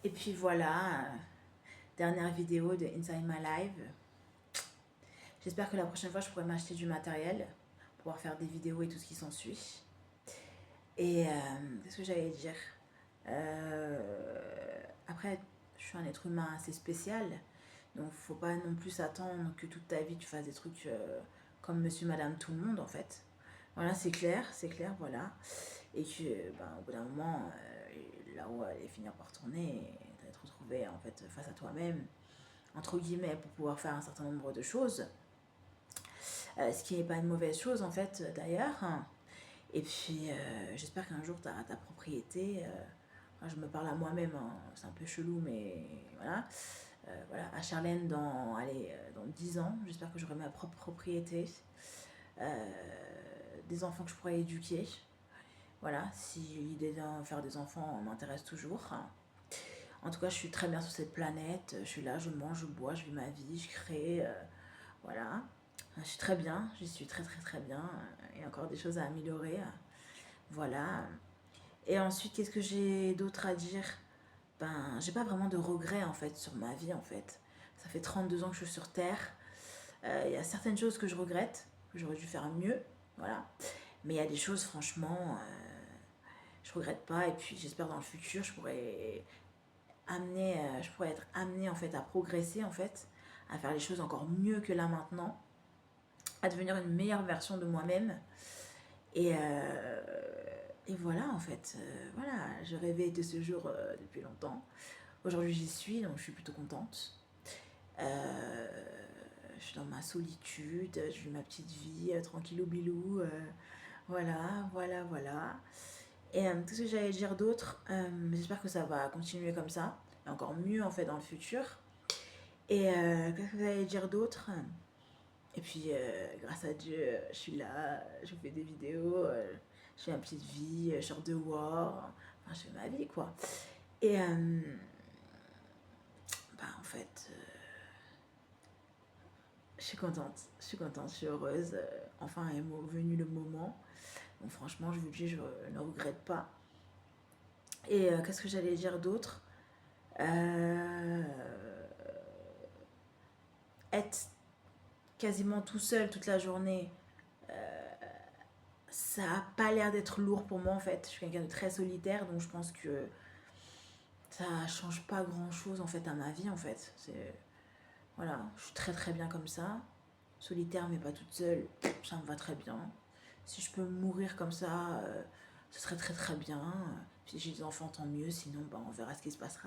Et puis voilà, dernière vidéo de Inside My Life. J'espère que la prochaine fois, je pourrai m'acheter du matériel pour pouvoir faire des vidéos et tout ce qui s'ensuit. Et qu'est-ce que j'allais dire Après, je suis un être humain assez spécial. Donc, faut pas non plus s'attendre que toute ta vie, tu fasses des trucs comme monsieur, madame, tout le monde, en fait. Voilà, c'est clair, voilà. Et que, au bout d'un moment, là où elle allait finir par tourner, tu vas te retrouver, en fait, face à toi-même, entre guillemets, pour pouvoir faire un certain nombre de choses. Ce qui n'est pas une mauvaise chose, en fait, d'ailleurs. Et puis, j'espère qu'un jour, tu as ta propriété. Je me parle à moi-même, hein, c'est un peu chelou, mais voilà. Voilà, à Charlène, dans 10 ans, j'espère que j'aurai ma propre propriété. Des enfants que je pourrai éduquer. Voilà, si l'idée de faire des enfants m'intéresse toujours. En tout cas, je suis très bien sur cette planète. Je suis là, je mange, je bois, je vis ma vie, je crée. Voilà. Je suis très bien, j'y suis très très très bien. Il y a encore des choses à améliorer. Voilà. Et ensuite, qu'est-ce que j'ai d'autre à dire? J'ai pas vraiment de regrets en fait sur ma vie en fait. Ça fait 32 ans que je suis sur Terre. Il y a certaines choses que je regrette, que j'aurais dû faire mieux. Voilà. Mais il y a des choses, franchement, je regrette pas. Et puis j'espère dans le futur, je pourrais être amenée en fait à progresser en fait, à faire les choses encore mieux que là maintenant, à devenir une meilleure version de moi-même. Et voilà en fait, voilà, je rêvais de ce jour depuis longtemps. Aujourd'hui j'y suis, donc je suis plutôt contente. Je suis dans ma solitude, je vis ma petite vie, tranquillou bilou. Voilà. Et qu'est-ce que j'allais dire d'autre? J'espère que ça va continuer comme ça, et encore mieux en fait dans le futur. Et qu'est-ce que j'allais dire d'autre? Et puis grâce à Dieu, je suis là, je fais des vidéos, je fais ma petite vie, je sors dehors, enfin je fais ma vie quoi. Et en fait, je suis contente, je suis heureuse. Enfin est venu le moment. Donc franchement, je vous dis, je ne regrette pas. Et qu'est-ce que j'allais dire d'autre? Être quasiment tout seul toute la journée, ça n'a pas l'air d'être lourd pour moi en fait. Je suis quelqu'un de très solitaire, donc je pense que ça change pas grand chose en fait à ma vie en fait. Voilà, je suis très très bien comme ça. Solitaire mais pas toute seule, ça me va très bien. Si je peux mourir comme ça, ce serait très très bien. Si j'ai des enfants, tant mieux. Sinon, on verra ce qui se passera.